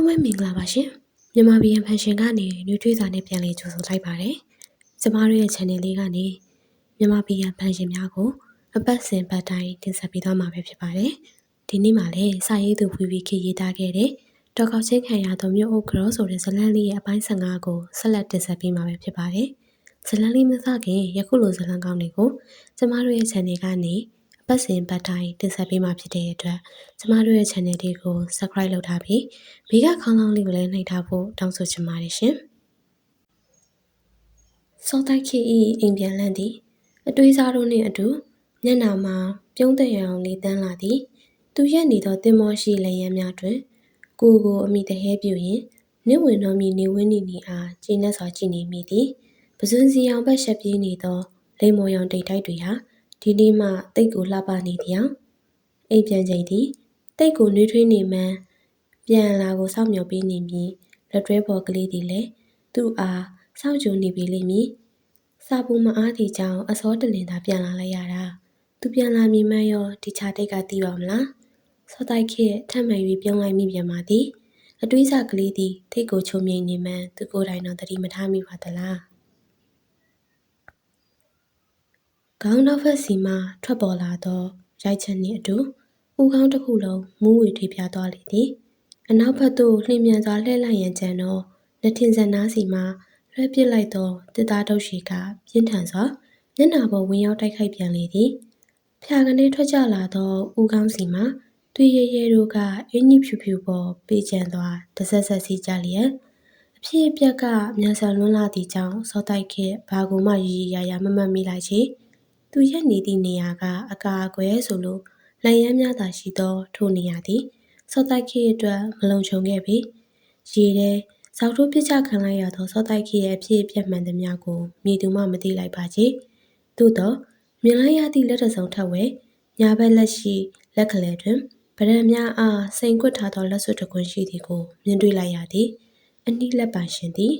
လုံးပဲမင်္ဂလာပါရှင်မြန်မာပြည်ဖန်ရှင်ကနေညွှန်ထွေးစာနဲ့ပြန်လည်ကြိုဆိုလိုက်ပါတယ်ကျမတို့ရဲ့ channel လေးကနေမြန်မာပြည်ဖန်ရှင်များကိုအပတ်စဉ်ပတ်တိုင်းတင်ဆက်ပေးသွားမှာပဲဖြစ်ပါတယ်ဒီနေ့မှာလည်းစာရေးသူဖွေးဖွေးခေရေးသားခဲ့တဲ့တော်ကောက်ချင်းခံရသောမြို့အုပ်ကြောဆိုတဲ့ဇာတ်လမ်းလေးရဲ့အပိုင်း15ကိုဆက်လက်တင်ဆက်ပေးမှာပဲဖြစ်ပါတယ်ဇာတ်လမ်းလေးမစခင်ယခုလိုဇာတ်လမ်းကောင်းတွေကိုကျမတို့ရဲ့ channel ကနေအပတ်စဉ်ပတ်တိုင်းတင်ဆက်ပေးမှာဖြစ်တဲ့အတွက်ကျမတို့ရဲ့ channel လေးကို subscribe လုပ်ထားပြီးဘေးကခေါင်းလောင်းလေးကိုလည်းနှိပ်ထားဖို့တောင်းဆိုချင်ပါတယ်ရှင်။စောတိုက်ခေဤအိမ်ပြန်လန့်သည်အတွေးစားတို့နှင့်အတူမျက်နှာမှာပြုံးတဲ့အောင်လေးတန်းလာသည်သူရက်နေသောတင်မောရှိလက်ရမ်းများတွင်ကိုအမိတဟဲပြူရင်နေဝင်တော်မီနေဝင်းနီအားကျင်းနဲ့စွာကြည့်နေမိသည်ပဇွန်စီအောင်ဘက်ရှက်ပြေးနေသောလိမ္မော်ရောင်တိတ်တိုက်တွေဟာဒီနေ့မှတိတ်ကိုလှပနေသည်အောင်အိမ်ပြန်ချိန်သည်တိတ်ကိုနှွေးထွေးနေမှန်းပြန်လာကိုစောင့်မျှော်ပေးနေမည်လက်တွဲပေါ်ကလေးသည်လည်းသူ့အားစောင့်ကြိုနေပြီလိမ့်မည်စာပူမအားသည့်ကြောင့်အစောတလင်သာပြန်လာလိုက်ရတာသူပြန်လာမည်မှန်းရောဒီချာတိတ်ကသိပါမလားစောတိုက်ခေထပ်မှန်၍ပြုံးလိုက်မိပြန်ပါသည်အတွေးစားကလေးသည်ထိတ်ကိုချုံမြိန်နေမှန်းသူကိုယ်တိုင်တော့သတိမထားမိပါသလားခေါင်းနောက်ဖက်စီမှထွက်ပေါ်လာသောရိုက်ချက်နှင့်အတူဦးခေါင်းတစ်ခုလုံးမူးဝေထိပြသွားလေသည်အနောက်ဘက်သို့လှည့်မြန်စွာလှည့်လိုက်ရန်ကြံသောလက်ထင်စံနားစီမှလွှဲပစ်လိုက်သောတစ်သားတုပ်ရှိကပြင်းထန်စွာမျက်နှာပေါ်ဝင်ရောက်တိုက်ခိုက်ပြန်လေသည်ဖျာကနေထွက်ကျလာသောဦးခေါင်းစီမှသွေးရဲရဲတို့ကအင်းကြီးဖြူဖြူပေါ်ပေးကျန်သွားတဆက်ဆက်စီကြလျက်အဖြစ်အပျက်ကမြန်ဆန်လွန်းလာသည့်ကြောင့်စောတိုက်ခေဘာကိုမှရည်ရရာမမှတ်မိလိုက်ချေသူရက်နေသည့်နေရာကအကာအကွယ်ဆိုလို့လမ်းရမ်းများသာရှိသောထိုနေရာသည်စောတိုက်ခေအတွက်မလုံခြုံခဲ့ပြီရေထဲဇောက်ထိုးပြစ်ချခံလိုက်ရသောစောတိုက်ခေရဲ့အဖြစ်အပျက်မှန်သမျှကိုမည်သူမှမသိလိုက်ပါချေသို့တော့မြင်လိုက်ရသည့်လက်တစုံထက်ဝဲညာဘက်လက်ရှိလက်ကလေးတွင်ဗရန်များအားစိန်ကွတ်ထားသောလက်စွပ်တစ်ခွင်ရှိသည်ကိုမြင်တွေ့လိုက်ရသည်အနီးလက်ပိုင်ရှင်သည်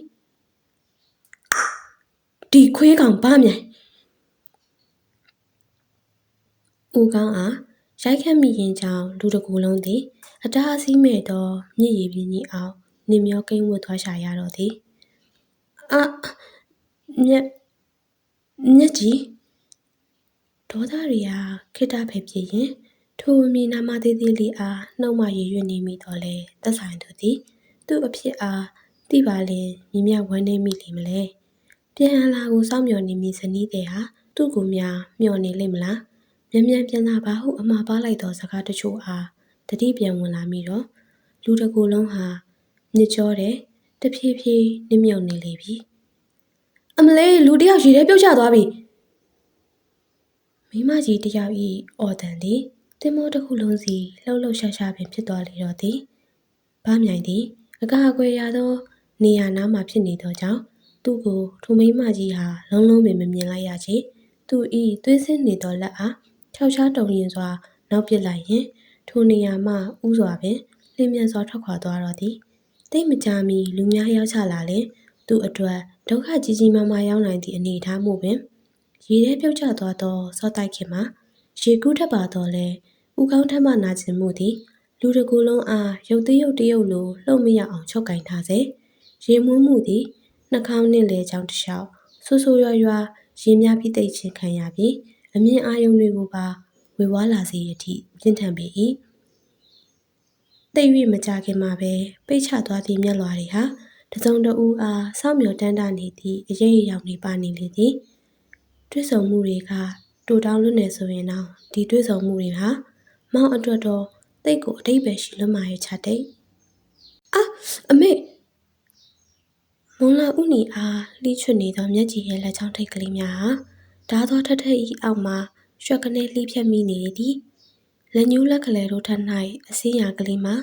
ဒီခွေးကောင်ဗမြိုင်ဦးကောင်းအားရိုက်ခတ်မိရင်ကြောင့်လူတစ်ကူလုံးသည်အတားအဆီးမဲ့သောမြစ်ရည်ပြင်းကြီးအောင်နှင်းမျောကိန်းဝတ်သွားရှာရတော့သည်မြက်ကြီးဒေါသရီဟာခိတ္တဖယ်ပြည့်ရင်ထိုအမည်နာမသေးသေးလေးအားနှုတ်မှရည်ရွတ်နေမိတော့လဲသက်ဆိုင်သူသည်သူ့အဖြစ်အားသိပါလင်မြင်မြဝမ်းနေမိလိမ့်မလဲပြန်အလာကိုစောင့်မျှော်နေမိဇနီးတဲ့ဟာသူ့ကိုများမျှော်နေလိမ့်မလားမြန်ပြန်လာပါဟုအမှားပါလိုက်သောစကားတချို့အားတတိပြန်ဝင်လာမိတော့လူတစ်ကိုယ်လုံးဟာညစ်ကြောတဲ့တဖြည်းဖြည်းနစ်မြုပ်နေလေပြီအမလေးလူတယောက်ရေထဲပြုတ်ကျသွားပြီမိမကြီးတယောက်ဤအော်တန်သည်တင်မောတစ်ခုလုံးစီလှုပ်ရှားပင်ဖြစ်သွားလေတော့သည်ဗမြိုင်သည်အကာအကွယ်ရသောနေရာနားမှာဖြစ်နေသောကြောင့်သူ့ကိုထိုမိမကြီးဟာလုံးပင်မမြင်လိုက်ရချေသူဤသွေးစင်းနေသောလက်အားခြောက်ခြားတုံရင်စွာနောက်ပစ်လိုက်ရင်ထိုနေရာမှဥစွာပင်လျင်မြန်စွာထွက်ခွာသွားတော့သည်တိတ်မကြာမီလူများရောက်ချလာလင်သူ့အတွက်ဒုက္ခကြီးမားမားရောက်နိုင်သည့်အနေအထားမှုပင်ရေထဲပြုတ်ကျသွားသောစောတိုက်ခင်မှာရေကူးထပ်ပါတော့လဲဦးကောင်းထက်မှနာကျင်မှုသည်လူတစ်ကိုယ်လုံးအားရုတ်တရုတ်လိုလှုပ်မရအောင်ချုပ်ကင်ထားစေရေမွှမ်းမှုသည်နှာခေါင်းနှင့်လေချောင်းတစ်လျှောက်ဆိုးရွားရေများပြီးသိပ်ချင်းခံရပြီးအမြင်အာရုံတွေကိုပါဝေဝါးလာစေရသည့်ပြင်းထန်ပေ၏တိတ်၍မကြခင်မှာပဲပိတ်ချသွားသည့်မျက်လွှာတွေဟာတစုံတဦးအားစောင့်မျှော်တန်းတနေသည့်အရေးအယောင်တွေပါနေလေသည်တွေ့ဆုံမှုတွေကတိုတောင်းလွတ်နေဆိုရင်တော့ဒီတွေ့ဆုံမှုတွေဟာမောင်အတွက်တော့တိတ်ကိုအတိတ်ပဲရှိလွတ်မှရဲ့ချတိတ်အမေမုံလာဦးနီအားလှီးချွတ်နေသောမျက်ကြည်ရဲ့လက်ချောင်းထိတ်ကလေးများဟာဓာသောထထဤအောက်မှရွှက်ကနေလှီးဖြတ်မိနေသည်လက်ညှိုးလက်ကလေးတို့ထပ်၌အစင်းရာကလေးမှာ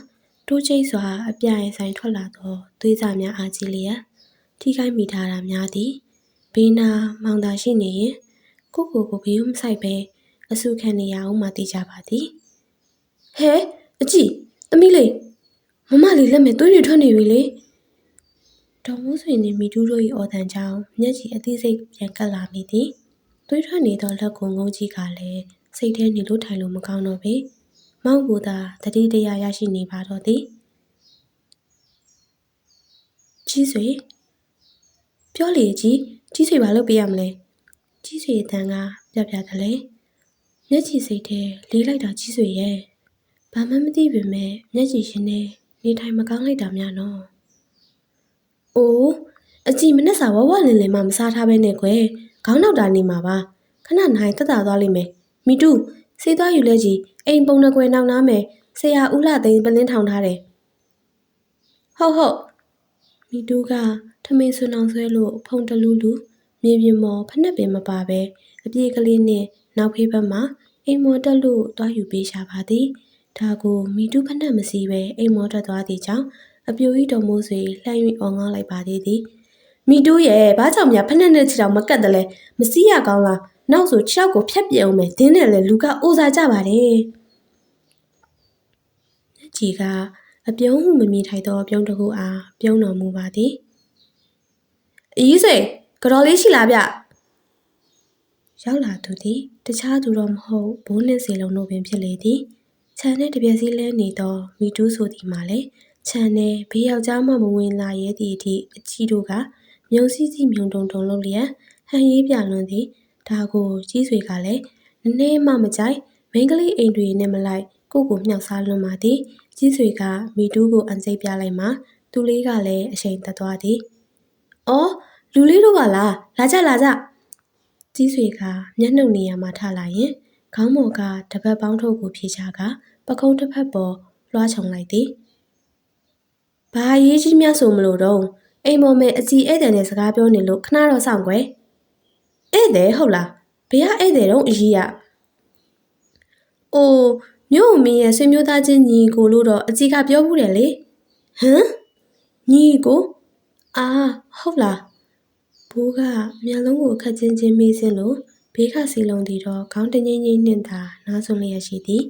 တိုးချိတ်စွာအပြိုင်ဆိုင်ထွက်လာသောသွေးစာများအားကြီးလျက်ထိခိုက်မိထားတာများသည်ဘေးနာမောင်သာရှိနေရင်ကိုဂယုမဆိုင်ပဲအဆုခံနေရအောင်မှသိကြပါသည်ဟဲအကြည့်သမီးလေးမမလေးလက်မဲ့သွေးတွေထွက်နေပြီလေဒေါ်မိုးဆွေနှင့်မိတူးတို့၏အော်တန်ကြောင့်မျက်ကြီးအသေးစိတ်ပြန်ကပ်လာမိသည်သွေးထွက်နေသောလက်ကိုငုံကြီးကလည်းစိတ်ထဲနေလို့ထိုင်လို့မကောင်းတော့ပေမောင်ကိုသာတတိတရားရရှိနေပါတော့သည် ကြီးဆွေပြောလေကြီးဆွေဘာလုပ်ပေးရမလဲကြီးဆွေအတန်ကပြပြတယ်လေမျက်ကြည်စိတ်ထဲလေးလိုက်တာကြီးဆွေရဲ့ဘာမှမသိပေမဲ့မျက်ကြည်ရှင်နဲ့နေထိုင်မကောင်းလိုက်တာများနော်အိုးအကြည်မနဲ့စာဝဝလင်းလင်းမှမစားထားပဲနဲ့ကွယ်ခေါင်းနောက်တာနေမှာပါခဏနိုင်တက်တာသွားလိမ့်မယ်မီတူစေးသွားယူလဲကြီးအိမ်ပုံနှကွယ်နောက်နားမယ်ဆရာဦးလာသိန်းပလင်းထောင်ထားတယ်ဟုတ်မီတူကထမင်းဆွနောင်ဆွဲလို့ဖုန်တလူလူမြေပြင်မော်ဖက်နှက်ပင်မပါပဲအပြေးကလေးနဲ့နောက်ဖေးဘက်မှာအိမ်မော်တက်လို့တွားယူပေးရှာပါသည်ဒါကိုမီတူဖက်နှက်မစီးပဲအိမ်မော်တက်သွားသည့်ကြောင့်အပြိုကြီးတော်မိုးဆွေလှမ်း၍အော်ငေါလိုက်ပါသေးသည်မီတူရဲ့ဘာကြောင့်များဖက်နှက်နဲ့ချီတော့မကတ်တယ်လဲမစီးရကောင်းလားနောက်ဆို6ကိုဖြတ်ပြအောင်မယ်ဒင်းနဲ့လေလူကအိုစားကြပါတယ်ကြီးကအပြုံးဟုမမြင်ထိုက်သောပြုံးတစ်ခုအားပြုံးတော်မူပါသည်အကြီးစိန်ကြော်လေးရှိလားဗျရောက်လာသူသည်တခြားသူတော့မဟုတ်ဘိုးနှင့်စေလုံးတို့ပင်ဖြစ်လေသည်ခြံနှင့်တပြက်စီးလဲနေသောမိတူးဆိုသည်မှာလေခြံနှင့်ဘေးယောက်ျားမှမဝင်လာရဲသည့်အထိအကြီးတို့ကမြုံစီးစီးမြုံတုံတုံလုပ်လျက်ဟန်ရေးပြလွန်သည်ဒါကိုကြီးဆွေကလည်းနည်းမှမကြိုက်မိန်းကလေးအိမ်တွေနဲ့မလိုက်ကိုမြောက်စားလွန်ပါသည်ကြီးဆွေကမိတူးကိုအန်စိတ်ပြလိုက်မှသူလေးကလည်းအချိန်သက်သွားသည်အော်လူလေးတို့ပါလားလာကြကြီးဆွေကမျက်နှုတ်နေရာမှာထလာရင်ခေါင်းမော်ကတပတ်ပေါင်းထုတ်ကိုဖြေချကပကုံးတစ်ဖက်ပေါ်လွှားချုံလိုက်သည်ဘာရေးကြီးများဆိုမလို့တော့အိမ်မော်မဲအကြီးဧည့်သည်နဲ့စကားပြောနေလို့ခဏတော့စောင့်ကွယ်ဧည့်သည်ဟုတ်လားဘယ်ကဧည့်သည်တော့အကြီးရအိုးမြို့မင်းရဲ့ဆွေမျိုးသားချင်းညီကိုလို့တော့အကြီးကပြောဘူးတယ်လေဟမ်ညီကိုအာဟုတ်လားဘိုးကမျက်လုံးကိုခက်ချင်းချင်းမေးစင်းလို့ဘေးကစီလုံးတီတော့ခေါင်းတငိမ့်ငိမ့်နှင့်သာနားဆုံလျက်ရှိသည်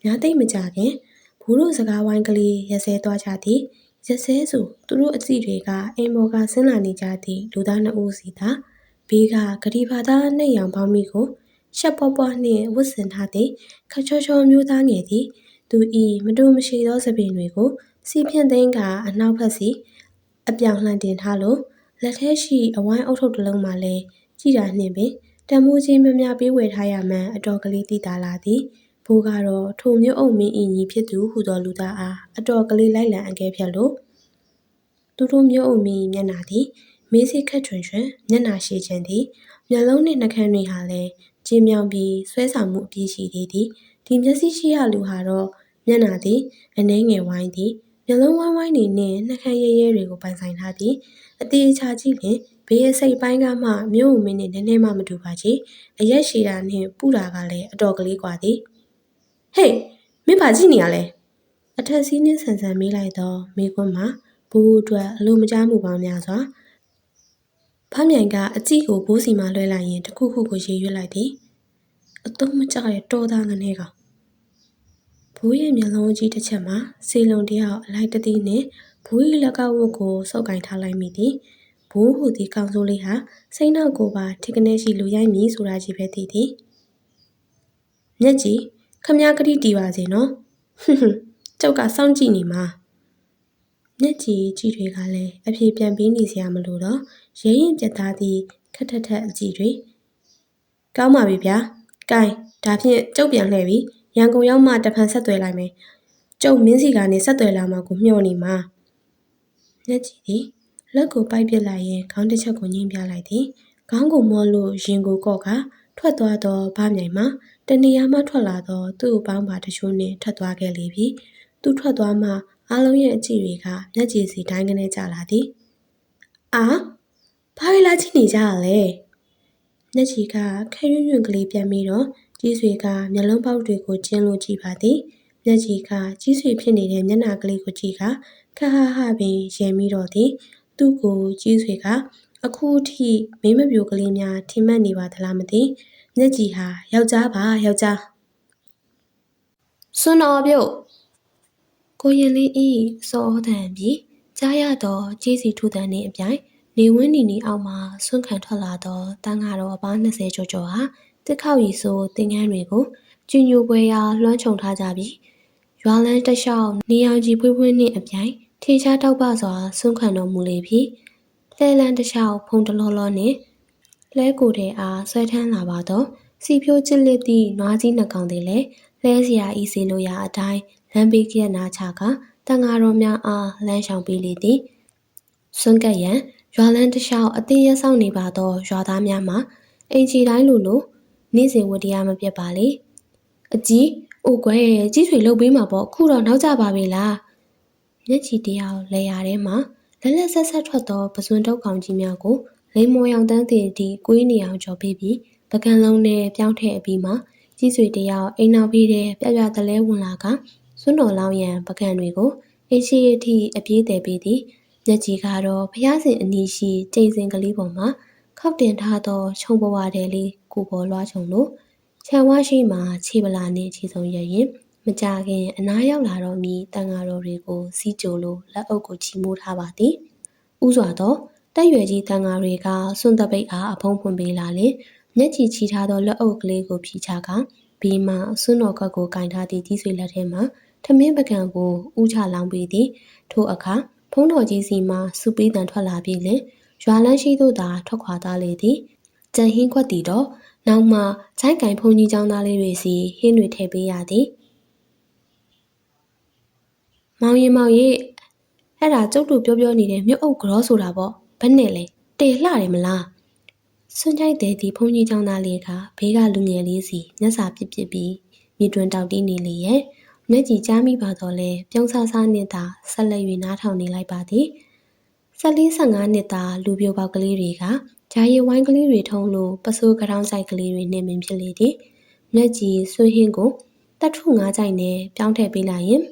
ညာသိမ့်မကြခင်ဘိုးတို့စကားဝိုင်းကလေးရက်စဲသွားကြသည်ရက်စဲဆိုသူတို့အကြည့်တွေကအိမ်မော်ကဆင်းလာနေကြသည့်လူသားနှစ်ဦးစီသာဘေးကဂတိဘာသာနဲ့ရောင်ပေါင်းမိကိုရှက်ပွားပွားနှင့်ဝတ်ဆင်ထားသည့်ခချောချောမျိုးသားငယ်သည်သူဤမတူမရှိသောသပင်တွေကိုစီဖြန့်သိမ်းကအနောက်ဘက်စီအပြောင်လှန်တင်ထားလို့လက်ထဲရှိအဝိုင်းအုပ်ထုပ်တစ်လုံးမှလည်းကြည်တာနှင့်ပင်တမိုးကြီးမများပေးဝယ်ထားရမှန်းအတော်ကလေးသိတာလာသည်ဘိုးကတော့ထိုမျိုးအုပ်မင်းဤညီဖြစ်သူဟူသောလူသားအားအတော်ကလေးလိုက်လံအကဲဖြတ်လို့သူတို့မျိုးအုပ်မင်းမျက်နာသည်မေးစိခက်ချွင်ချွင်မျက်နာရှိခြင်းသည်မျက်လုံးနှင့်နှာခမ်းတွေဟာလည်းကျင်းမြောင်ပြီးဆွဲဆောင်မှုအပြည့်ရှိသေးသည်ဒီမျက်စိရှိရလူဟာတော့မျက်နာသည်အနှဲငယ်ဝိုင်းသည်မျက်လုံးဝိုင်းဝိုင်းနေနှင့်နှာခမ်းရဲရဲတွေကိုပိုင်ဆိုင်ထားသည်အသေးချာကြည့်လျင်ဘေးအစိတ်ပိုင်းကမှမြို့ဦးမင်းနဲ့နည်းနည်းမှမတူပါချေအရက်ရှိတာနှင့်ပူတာကလည်းအတော်ကလေးกว่าသည်ဟေးမင်းဘာကြည့်နေရလဲအထက်စီးနှင်းဆန်ဆန်မေးလိုက်တော့မိကွန်းမှာဘိုးအတွက်အလိုမကြားမှုပေါင်းများစွာဖမ်းမြိုင်ကအကြည့်ကိုဘိုးစီမှလွှဲလိုက်ရင်တခုခုကိုရေရွတ်လိုက်သည်အသုံးမကျရဲ့တော်သားငနေကောင်ဘိုးရဲ့မျက်လုံးကြီးတစ်ချက်မှာစေလုံတယောက်အလိုက်တသည်နှင့်ဘိုး၏လက်ကဝတ်ကိုစုပ်ကင်ထားလိုက်မိသည်ဘိုးဟူသည်ကောင်စိုးလေးဟာစိတ်နောက်ကိုပါထိကနေရှိလူရိုက်မည်ဆိုတာကြီးပဲသိသည်မျက်ကြီးခမည်းကတိတီးပါစေနော်ဟွန်းကျောက်ကစောင့်ကြည့်နေမှာမျက်ကြီးကြီးတွေကလည်းအပြေပြန်ပြီးနေစရာမလိုတော့ရဲရင်ပြတ်သားသည့်ခက်ထက်ထက်အကြည့်တွေကောင်းပါပြီဗျာကဲဒါဖြင့်ကျုပ်ပြန်လှည့်ပြီရန်ကုန်ရောက်မှတဖန်ဆက်သွယ်လိုက်မယ်ကျုပ်မင်းစီကနေဆက်သွယ်လာမှကိုမျှော်နေမှာမျက်ကြီးသည်လက်ကိုပိုက်ပစ်လိုက်ရင်ခေါင်းတစ်ချက်ကိုညှင်းပြလိုက်သည်ခေါင်းကိုမောလို့ရင်ကိုကော့ကထွက်သွားသောဗမြိုင်မှာတနေရာမှထွက်လာသောသူ့အပေါင်းပါတချို့နှင့်ထွက်သွားခဲ့လေပြီသူထွက်သွားမှအားလုံးရဲ့အကြည့်တွေကမျက်ကြည်စီတိုင်းကနေကြလာသည်အာဘာလဲလာကြည့်နေကြရလဲမျက်ကြည်ကခရွံ့ရွံ့ကလေးပြန်ပြီးတော့ကြီးဆွေကမျက်လုံးပေါက်တွေကိုကျင်းလို့ကြည့်ပါသည်မျက်ကြည်ကကြီးဆွေဖြစ်နေတဲ့မျက်နှာကလေးကိုကြည့်ကခဟဟပင်ရင်ပြီးတော့သည်သူ့ကိုကြီးဆွေကအခုထိမိမပြိုကလေးများထင်မှတ်နေပါသလားမသိမျက်ကြည်ဟာယောက်ျားပါယောက်ျားစွန်းတော်ပြုတ်ကိုရင်လေးဤစောသံပြီးကြားရသောကြီးစီထူသံနှင့်အပြိုင်နေဝင်းနီအောက်မှဆွန့်ခံထွက်လာသောတန်းကတော့အပား20ကျော်ကျော်ဟာတစ်ခေါက်ရီဆိုသင်္ကန်းတွေကိုကျူညိုပွဲရာလွှမ်းခြုံထားကြပြီးရွာလန်းတလျှောက်နေအောင်ကြီးဖွေးဖွေးနှင့်အပြိုင် ထင်ရှားတောက်ပစွာဆွန့်ခံတော်မူလေပြီလှဲလန်းတစ်လျှောက်ဖုံတလောလောနှင့်လှဲကိုယ်တဲ့အားဆွဲထမ်းလာပါတော့စီဖြိုးချစ်လက်သည့်နွားကြီးနှကောင်သည်လည်းလှဲစရာဤစီလိုရာအတိုင်းလမ်းပေးခဲ့နာချကတန်ဃာတော်များအားလမ်းဆောင်ပေးလေသည်ဆွန့်ကပ်ရန်ရွာလန်းတစ်လျှောက်အသေးရဆောင်နေပါသောရွာသားများမှာအင်ချီတိုင်းလိုနေ့စဉ်ဝတ္တရားမပြတ်ပါလေအကြီးအိုကွယ်ကြီးဆွေလှုပ်ပေးမှာပေါ့ခုတော့နောက်ကြပါပြီလားမျက်ချီတယောက်လဲရထဲမှာလက်လက်ဆက်ဆက်ထွက်သောပစွန်တုပ်ကောင်ကြီးများကိုလိမ်မော်ရောင်တန်းတည်သည့်ကွေးနေအောင်ကြော်ပေးပြီးပကံလုံးနဲ့ပြောင်းထည့်အပြီးမှကြီးဆွေတယောက်အိမ်နောက်ပြီးတဲ့ပြပြတလဲဝင်လာကစွန်းတော်လောင်းရန်ပကံတွေကိုအရှိအထိအပြေးတယ်ပေးသည်မျက်ကြီးကတော့ဖျားစင်အနီးရှိကျိန်စင်ကလေးပေါ်မှာခောက်တင်ထားသောခြုံပွားတယ်လေးကိုပေါ်လွှားချုံလို့ခြံဝါရှိမှခြေပလာနှင့်ခြေစုံရရင်မကြခင်အနားရောက်လာတော့မီတန်ဃာတော်တွေကိုစီးကြိုလို့လက်အုပ်ကိုချီမိုးထားပါသည်ဥစွာသောတက်ရွယ်ကြီးတန်ဃာတွေကစွန့်တပိတ်အားအဖုံးဖွင့်ပေးလာလေမျက်ချီချီထားသောလက်အုပ်ကလေးကိုဖြီချကဘေးမှစွန့်တော်ကတ်ကိုကင်ထားသည့်ကြီးဆွေလက်ထဲမှထမင်းပကံကိုဥချလောင်းပေးသည်ထိုအခါဖုံးတော်ကြီးစီမှစူပေးတန်ထွက်လာပြီးလင်ရွာလန်းရှိသို့သာထွက်ခွာသွားလေသည်ကြံဟင်းခွက်တီတော့နောက်မှခြိုက်ကင်ဖုန်ကြီးကျောင်းသားလေးတွေစီဟင်းတွေထည့်ပေးရသည်မောင်ရင်အဲ့ဒါကျုပ်တို့ပြောနေတဲ့မြို့အုပ်ကြောဆိုတာပေါ့ဘယ်နဲ့လဲတေလှတယ်မလားစွန့်ကြိုက်တဲ့ဒီဖုန်ကြီးကျောင်းသားလေးကဘေးကလူငယ်လေးစီမျက်စာပစ်ပြီးမြေတွင်တောက်တီးနေလေရဲ့မျက်ကြည်ကြားမိပါတော့လဲပြုံးဆဆနဲ့သာဆက်လက်၍နားထောင်နေလိုက်ပါသည်14-15နှစ်သားလူပြိုပေါက်ကလေးတွေကဂျာရီဝိုင်းကလေးတွေထုံးလို့ပစိုးကတောင်းဆိုင်ကလေးတွေနဲ့မင်းဖြစ်လေသည်မျက်ကြည်ဆွေးဟင်းကိုတထုငါးကြိုင်နဲ့ပြောင်းထည့်ပေးလိုက်ရင်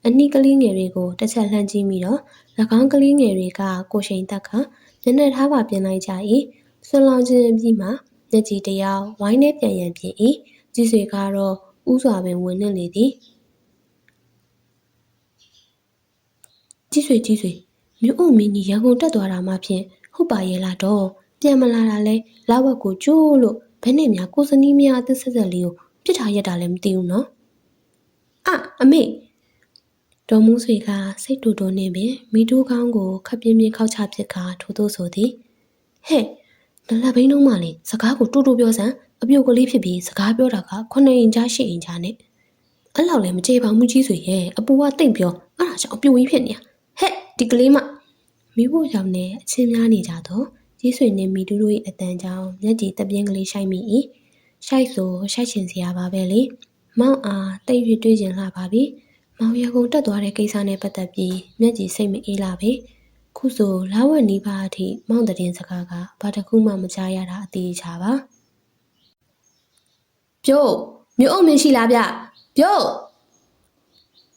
အနိကလေးငယ်တွေကိုတစ်ချက်လှမ်းကြည့်ပြီးတော့၎င်းကလေးငယ်တွေကကိုရှိန်တက်ကမျက်နှာထားပါပြင်လိုက်ကြ၏ဆွလောင်ခြင်းပြီးမှမျက်ကြည်တယောက်ဝိုင်းနဲ့ပြန်ရန်ပြင်၏ကြီးဆွေကတော့ဥစွာပင်ဝင်နှင့်လေသည်ကြီးဆွေမြို့အုပ်မင်းကြီးရန်ကုန်တက်သွားတာမှဖြင့်ဟုတ်ပါရဲ့လားတော့ပြန်မလာတာလဲလာဝက်ကိုကျိုးလို့ဘယ်နဲ့များကိုစနီးမယားအသက်ဆက်ဆက်လေးကိုပြစ်ထားရက်တာလည်းမသိဘူးနော်အမေဒေါ်မူးဆွေကစိတ်တူတူနဲ့ပင်မိတိုးကောင်းကိုခပ်ပြင်းပြင်းခောက်ချပစ်ခါထိုးသို့ဆိုသည်ဟဲ့နလဘိန်းလုံးမလေးစကားကိုတူတူပြောစမ်းအပြုတ်ကလေးဖြစ်ပြီးစကားပြောတာက9အင်ချ10အင်ချနဲ့အဲ့လောက်လည်းမကြေပါဘူးကြီးဆွေရဲ့အပူကတိတ်ပြောအဲ့ဒါကြောင့်အပြုတ်ကြီးဖြစ်နေဟဲ့ဒီကလေးမမိဖို့ကြောင့်နဲ့အချင်းများနေကြတော့ကြီးဆွေနဲ့မိတူတို့၏အတန်ကြောင့်မျက်ကြည်တပြင်းကလေးရှိုက်မိ၏ရှိုက်ဆိုရှိုက်ချင်စရာပါပဲလေမောင်အားတိတ်၍တွေးကျင်လာပါပြီမောင်ရကုန်တက်သွားတဲ့ကိစ္စနဲ့ပတ်သက်ပြီးမျက်ကြည်စိတ်မအေးလာပြီခုဆိုလာဝက်နီးပါးအထိမောင်တဲ့စကားကဘာတစ်ခုမှမကြားရတာအသေးချပါပြို့မြို့အုပ်မင်းရှိလားဗျပြို့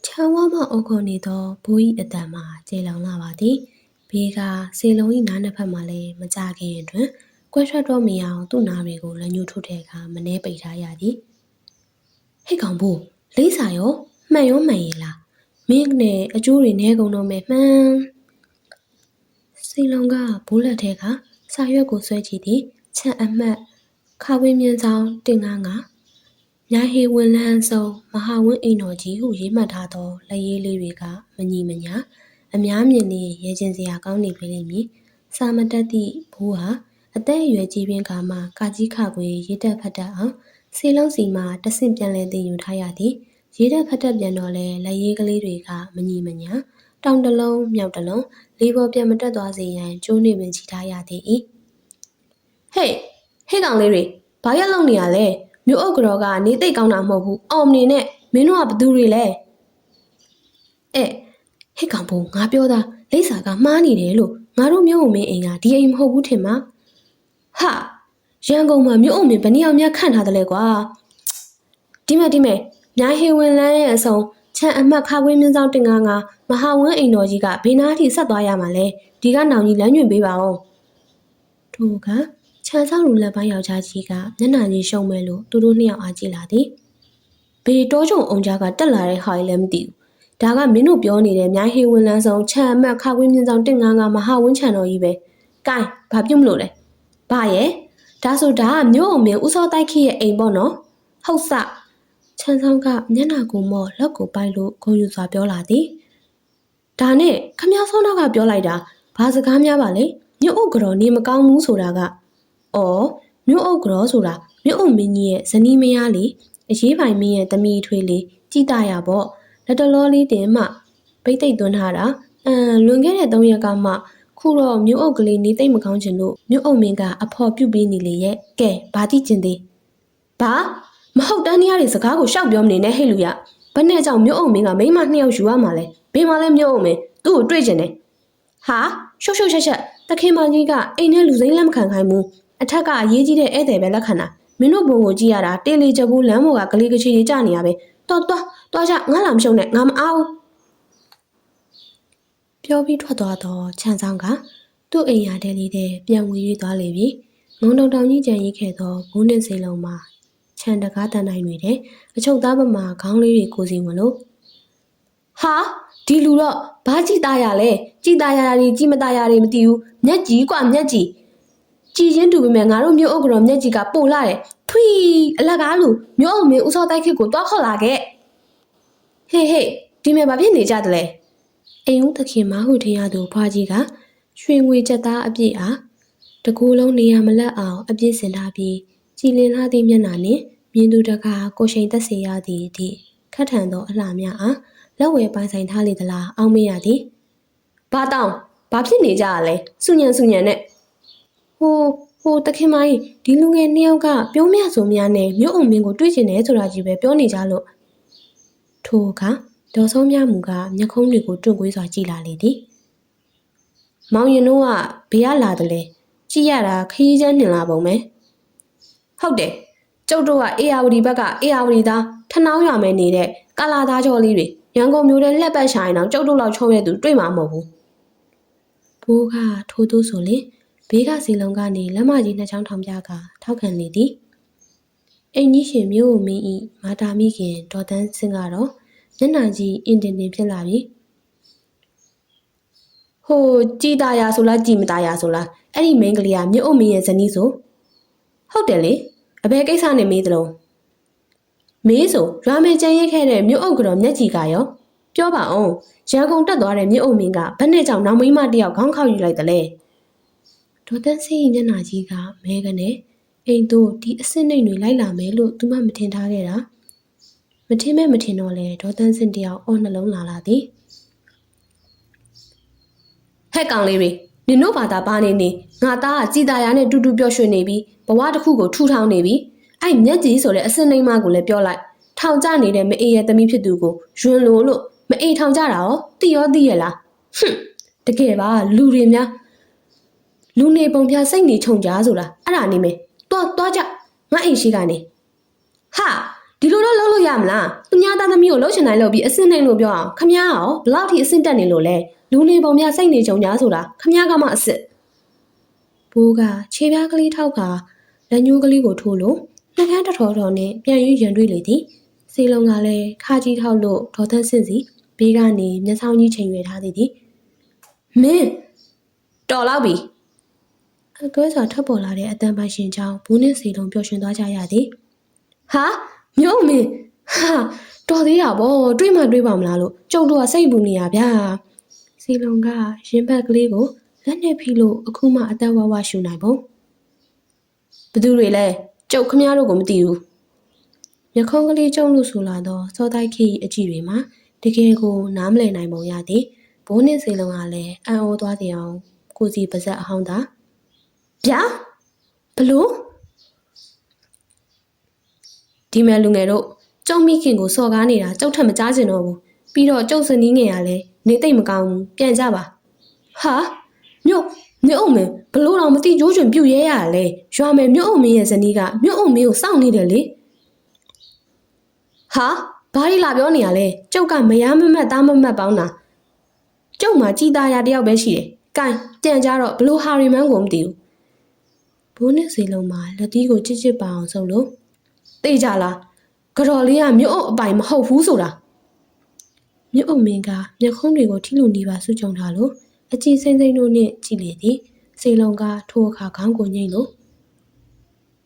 ချောင်းဝမအုပ်ခုံနေသောဘိုးကြီးအတန်မှကျေလောင်လာပါသည်ဘေးကစေလုံး၏နားနှစ်ဖက်မှလည်းမကြခင်အတွင်ကွဲထွက်တော့မရအောင်သူ့နားတွေကိုလက်ညှိုးထုတ်တဲ့အခါမနှဲပိတ်ထားရသည်ဟိတ်ကောင်ဘိုးလိမ့်စာရောမှန်ရင်လားမင်းနဲ့အကျိုးတွေနဲကုန်တော့မယ်မှန်စိန်လုံးကဘိုးလက်ထဲကစာရွက်ကိုဆွဲကြည့်သည်ချက်အမှတ်ခါဝင်းမြင်းဆောင်155ညာဟေဝင်လန်းစုံမဟာဝင်းအိမ်တော်ကြီးဟုရေးမှတ်ထားသောလက်ရေးလေးတွေကမညီမညာအများမြင်နေရဲကျင်စရာကောင်းနေပြီလိမ့်မည်စာမတက်သည့်ဘိုးဟာအသက်အရွယ်ကြီးပြင်းကမှကာကြီးခခွေရေးတက်ဖတ်တတ်အောင်စေလုံးစီမှတဆင့်ပြန်လဲသိယူထားရသည်ရေးတက်ဖတ်တတ်ပြန်တော့လဲလက်ရေးကလေးတွေကမညီမညာတောင်တလုံးမြောက်တလုံးလေးပေါ်ပြန်မတက်သွားစေရန်ကျိုးနေပင်ချီထားရသည်ဟေးကောင်လေးတွေဘာရက်လုံးနေရလဲမြို့အုပ်ကြောကနေသိတ်ကောင်းတာမဟုတ်ဘူးအောင်နေနဲ့မင်းတို့ကဘသူတွေလဲဟဲ့ကောင်ဘိုးငါပြောတာလိပ်စာကမှားနေတယ်လို့ငါတို့မြို့အုပ်မင်းအိမ်ကဒီအိမ်မဟုတ်ဘူးထင်မှာဟာရန်ကုန်မှာမြို့အုပ်မင်းဘယ်နည်းအောင်များခန့်ထားတယ်လဲကွာဒီမဲ့ညာဟေဝင်လန်းရဲ့အစုံချန်အမှတ်ခါဝင်းမြင်းဆောင်155မဟာဝင်းအိမ်တော်ကြီးကဘေးနားထိဆက်သွားရမှာလဲဒီကနောင်ကြီးလမ်းညွှန်ပေးပါဦးထို့ကချန်ဆောင်လူလက်ပိုင်းယောက်ျားကြီးကမျက်နှာကြီးရှုံမဲ့လို့သူတို့နှစ်ယောက်အားကြည့်လာသည်ဘေးတောချုံအောင်ကြားကတက်လာတဲ့ဟာကြီးလည်းမသိဘူးဒါကမင်းတို့ပြောနေတဲ့မြိုင်ဟေဝင်လန်းဆောင်ချန်အမှတ်ခါဝင်းမြင်းဆောင်155မဟာဝင်းချန်တော်ကြီးပဲ။ကိုင်းဘာပြုတ်မလို့လဲ။ဘာရဲ့ဒါဆိုဒါကမြို့အုံမင်းဦးစောတိုက်ခေရဲ့အိမ်ပေါ့နော်။ဟုတ်စချန်ဆောင်ကမျက်နှာကိုမော့လက်ကိုပိုက်လို့ဂုံယူစွာပြောလာသည်။ဒ ဒါနဲ့ခမည်းစောနောက်ကပြောလိုက်တာဘာစကားများပါလဲမြို့အုပ်ကြော်နေမကောင်းဘူးဆိုတာကအော်မြို့အုပ်ကြော်ဆိုတာမြို့အုပ်မင်းကြီးရဲ့ဇနီးမယားလေအရေးပိုင်မင်းရဲ့သမီးထွေးလေးကြည်တာရပေါ့လက်တလောလေးတင်မှပိတ်သိပ်သွင်းထားတာလွန်ခဲ့တဲ့3ရက်ကမှခုတော့မြို့အုပ်ကလေးနေသိပ်မကောင်းချင်လို့မြို့အုပ်မင်းကအဖော်ပြုတ်ပေးနေလေရဲ့ကဲဘာတိကျင်သေးဘာမဟုတ်တန်းတရားတွေစကားကိုရှောက်ပြောမနေနဲ့ဟဲ့လူရဘယ်နဲ့ကြောင့်မြို့အုပ်မင်းကမိန်းမ2ယောက်ယူရမှာလဲဘယ်မှာလဲမြို့အုပ်မင်းသူ့ကိုတွေ့ကျင်တယ်ဟာရှုပ်ရှုပ်ရှက်ရှက်တခင်မကြီးကအိမ်ထဲလူစိမ်းလက်မခံခိုင်းဘူးအထက်ကအရေးကြီးတဲ့ဧည့်သည်ပဲလက်ခံတာမင်းတို့ဘုံကိုကြည့်ရတာတေလီချက်ဘူးလမ်းပေါ်ကကလေးကချီကြီးကြနေရပဲတော်ကြငါလာမရှုံနဲ့ငါမအားဘူးပြောပြီးထွက်သွားတော့ခြံဆောင်ကသူ့အိမ်ရတဲ့လေးတဲ့ပြန်ဝင်၍သွားလေပြီငုံတုံတောင်ကြီးကြံရိခဲ့တော့ဘုန်းနဲ့စိလုံးမှာခြံတကားတန်တိုင်းတွေတဲ့အချုပ်သားပမာခေါင်းလေးတွေကိုစီဝင်လို့ဟာဒီလူတော့ဘာကြည်သားရလဲကြည်သားရတာကြီးမသားရတွေမသိဘူးမျက်ကြီးกว่าမျက်ကြီးကြည်ချင်းတူပေမဲ့ငါတို့မျိုးအုပ်ကတော့မျက်ကြီးကပိုလာတယ်ထွီအလကားလူမျိုးအုပ်မင်းဦးစောတိုက်ခစ်ကိုတွားခေါ်လာခဲ့ဟေးဒီမဲ့ဘာဖြစ်နေကြတယ်လဲအိမ်ဦးသခင်မဟုထင်ရသူဖွားကြီးကရွှေငွေချက်သားအပြည့်အားတကူလုံးနေရမလက်အောင်အပြည့်စင်ထားပြီးကြည်လင်လာသည့်မျက်နှာနှင့်မြင်သူတကားကိုရှိန်သက်စေရသည့်အသည့်ခတ်ထန်သောအလှများအားလက်ဝဲပိုင်ဆိုင်ထားလေသလားအောင်းမရသည်ဘာတောင်းဘာဖြစ်နေကြရလဲစုညံနဲ့ဟိုတခင်မကြီးဒီလူငယ်2ယောက်ကပြောမြဆိုများနဲ့မြို့အုံမင်းကိုတွေ့ကျင်တယ်ဆိုတာကြီးပဲပြောနေကြလို့ထိုအခါဒေါ်ဆုံးမြမူကမျက်ခုံးတွေကိုတွန့်ကွေးစွာကြည့်လာလေသည်မောင်ရင်တို့ကဘေးကလာတယ်လေကြည့်ရတာခရီးချမ်းနှင်လာပုံပဲဟုတ်တယ်ကျုပ်တို့ကအေယာဝတီဘက်ကအေယာဝတီသားထနှောင်းရွာမယ်နေတဲ့ကာလာသားကျော်လေးတွေရန်ကုန်မြို့ထဲလှက်ပတ်ရှာရင်တော့ကျုပ်တို့လောက်ချုံးရသူတွေ့မှာမဟုတ်ဘူးဘိုးကထိုးသူဆိုလေဘေးကစီလုံးကနေလက်မကြီးနှစ်ချောင်းထောင်ပြကထောက်ခံလေသည်အိမ်ကြီးရှင်မျိုးမင်းဤမာတာမိခင်ဒေါ်တန်းစင်ကတော့မျက်နှာကြီးအင်တင်ဖြစ်လာပြီဟိုကြည်သားရဆိုလားကြည်မသားရဆိုလားအဲ့ဒီမိန်းကလေးကမြို့အုပ်မင်းရဲ့ဇနီးဆိုဟုတ်တယ်လေအဘယ်ကိစ္စနဲ့မေးသလုံးမေးဆိုရွာမယ်ကြံရက်ခဲ့တဲ့မြို့အုပ်ကတော့မျက်ကြီးကရောပြောပါအောင်ရန်ကုန်တက်သွားတဲ့မြို့အုပ်မင်းကဘယ်နဲ့ကြောင့်နောက်မိန်းမတယောက်ခေါင်းခောက်ယူလိုက်တယ်လဲဒေါ်တန်းစင်မျက်နှာကြီးကမဲကနေအိမ်တို့ဒီအစ်စ်နှိမ်တွေလိုက်လာမယ်လို့သူမမထင်ထားခဲ့တာမထင်တော့လေဒေါ်တန်းစင်တယောက်အော်နှလုံးလာသည်ဟဲ့ကောင်လေးတွေနင်တို့ဘာသာပါနေငါသားကကြည်သားရနဲ့တူတူပျော်ရွှင်နေပြီဘဝတစ်ခုကိုထူထောင်နေပြီအဲ့မျက်ကြီးဆိုတဲ့အစင်းနှိမ်မကိုလည်းပြောလိုက်ထောင်ကျနေတဲ့မအေးရဲ့သမီးဖြစ်သူကိုယွန်းလို့မအေးထောင်ကြတာရောသိရလားဟွန်းတကယ်ပါလူတွေများလူနေပုံပြစိတ်နေခြုံကြားဆိုတာအဲ့ဒါနေမယ်တွားကြငါအိမ်ရှိကနေဟာဒီလိုတော့လုပ်လို့ရမလားသူများသားသမီးကိုလှုပ်ချင်တိုင်းလှုပ်ပြီးအစင်းနှိမ်လို့ပြောအောင်ခမ ्या ရောဘလောက်ထိအစင်းတက်နေလို့လဲလူနေပုံပြစိတ်နေခြုံကြားဆိုတာခမ ्या ကမှအစ်စ်ဘိုးကခြေပြားကလေးထောက်ကလက်ညှိုးကလေးကိုထိုးလို့နှကန်းတထော်နဲ့ပြန်ရွရန်တွေ့လေသည်စီလုံးကလည်းခါကြီးထောက်လို့ဒေါ်သန်းစင်စီဘေးကနေမျက်စောင်းကြီးချိန်ရွယ်ထားသည်မင်းတော်လောက်ပြီအကွဲစွာထပ်ပေါ်လာတဲ့အတန်ပိုင်ရှင်ကြောင့်ဘူးနဲ့စီလုံးပျော်ရွှင်သွားကြရသည်ဟာမြို့မင်းဟာတော်သေးတာဗောတွေးမှတွေးပါမလားလို့ကျုံတို့ကစိတ်ပူနေရဗျာစီလုံးကရင်ဘက်ကလေးကိုလက်နဲ့ဖိလို့အခုမှအသက်ဝဝရှူနိုင်ပုံဘသူတွေလဲကျုပ်ခမည်းတော်ကိုမသိဘူးရခုံးကလေးကျုံလို့ဆိုလာတော့စောတိုက်ခေအကြည့်တွေမှာတကယ်ကိုနားမလည်နိုင်ပုံရသည်ဘိုးနဲ့စီလုံးကလည်းအံ့ဩသွားတဲ့အောင်ကိုစီပါဇက်အဟောင်းသာဗျာဘလို့ဒီမဲ့လူငယ်တို့ကျုံမိခင်ကိုစော်ကားနေတာကျုပ်ထက်မကြားကျင်တော့ဘူးပြီးတော့ကျုပ်စနီးငယ်ရလဲနေသိမ့်မကောင်းဘူးပြန်ကြပါဟာမြို့အုံမင်းဘလို့တော့မသိကြိုးချွင်ပြုတ်ရဲရလဲရွာမယ်မြို့အုံမင်းရဲ့ဇနီးကမြို့အုံမင်းကိုစောင့်နေတယ်လေဟာဘာလို့လာပြောနေရလဲကျုပ်ကမယားမမတ်သားမမတ်ပေါင်းတာကျုပ်မှာကြည်သားရတယောက်ပဲရှိတယ်။ကိုင်ပြန်ကြတော့ဘလို့ဟာရီမန်းကိုမသိဘူး။ဘိုးနဲ့စီလုံးမှာလက်သီးကိုချစ်ပါအောင်ဆုံးလို့သိကြလား။ကြော်လေးကမြို့အုပ်အပိုင်မဟုတ်ဘူးဆိုတာ။မြို့အုပ်မင်းကမျက်ခုံးတွေကိုထိလူနေပါစုကြုံထားလို့အကြည့်စိမ့်တို့နဲ့ကြည်လေသည်။စီလုံးကထိုအခါခေါင်းကိုညှိလို့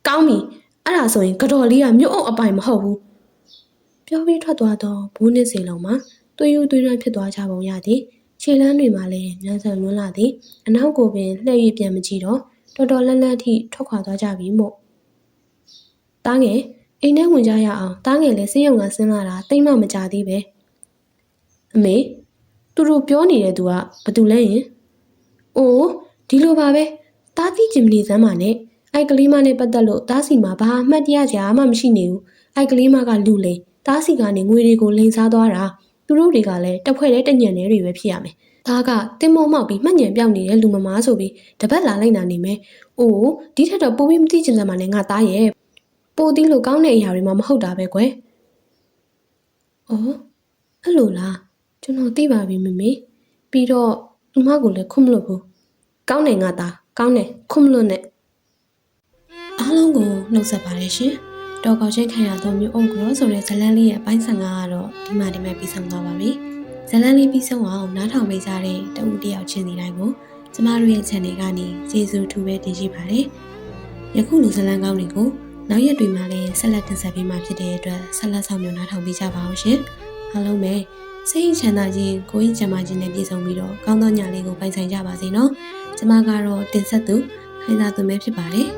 ကောင်းပြီအဲ့ဒါဆိုရင်ကြော်လေးကမြို့အုပ်အပိုင်မဟုတ်ဘူး။ပြောပြီးထွက်သွားတော့ဘိုးနဲ့စီလုံးမှာသွေးရိုးသွေးရမ်းဖြစ်သွားကြပုံရသည်။ခြ ခြေလမ်းတွေမှာလည်းညံဆန်လွန်းလာသည်အနောက်ကိုပင်လှည့်၍ပြန်မကြည့်တော့တော်တော်လန့်လန့်ထိထွက်ခွာသွားကြပြီမို့တားငယ်အိမ်ထဲဝင်ကြရအောင်တားငယ်လည်းဆေးရုံကဆင်းလာတာတိတ်မှမကြသေးပဲအမေသူတို့ပြောနေတဲ့သူကဘသူလဲယင်အိုးဒီလိုပါပဲတားသိချင်မနေစမ်းပါနဲ့အိုက်ကလေးမနဲ့ပတ်သက်လို့တားစီမှာဘာအမှတ်တရစရာမှမရှိနေဘူးအိုက်ကလေးမကလူလိန်တားစီကနေငွေတွေကိုလိန်စားသွားတာသူတို့တွေကလည်းတစ်ဖွဲ့တည်းတညံနေတွေပဲဖြစ်ရမယ်ဒါကတင်မောမောက်ပြီးမှတ်ညံပြောင်းနေတဲ့လူမမားဆိုပြီးတပတ်လာလိုက်တာနေမယ်အိုးဒီထက်တော့ပိုပြီးမသိချင်စမ်းပါနဲ့ငါတားရဲ့ပိုသိလို့ကောင်းတဲ့အရာတွေမှမဟုတ်တာပဲကွယ်အော်အဲ့လိုလားကျွန်တော်သိပါပြီမမေပြီးတော့သူမကိုလည်းခွမလို့ဘူးကောင်းတယ်ငါသားကောင်းတယ်ခွမလို့နဲ့အားလုံးကိုနှုတ်ဆက်ပါတယ်ရှင်တော်ကောက်ချင်းခံရသောမျိုးအုပ်ကြောဆိုတဲ့ဇလန်းလေးရဲ့အပိုင်း15ကတော့ဒီမှာပြီးဆုံးသွားပါပြီဇလန်းလေးပြီးဆုံးအောင်နားထောင်ပေးကြတဲ့တဦးတယောက်ချင်းစီတိုင်းကိုကျမတို့ရဲ့ channel ကနေကျေးဇူးထူးပဲတင်ရှိပါတယ်ယခုလိုဇလန်းကောင်းတွေကိုနောက်ရက်တွေမှာလည်းဆက်လက်တင်ဆက်ပေးမှာဖြစ်တဲ့အတွက်ဆက်လက်ဆောင်မျိုးနားထောင်ပေးကြပါအောင်ရှင်အားလုံးပဲစိတ်ချမ်းသာခြင်းကိုယ်ရင်ကျန်းမာခြင်းနဲ့ပြည့်စုံပြီးတော့ကောင်းသောညလေးကိုပိုင်ဆိုင်ကြပါစေနော်ကျမကတော့တင်ဆက်သူခိုင်သာသူပဲဖြစ်ပါတယ်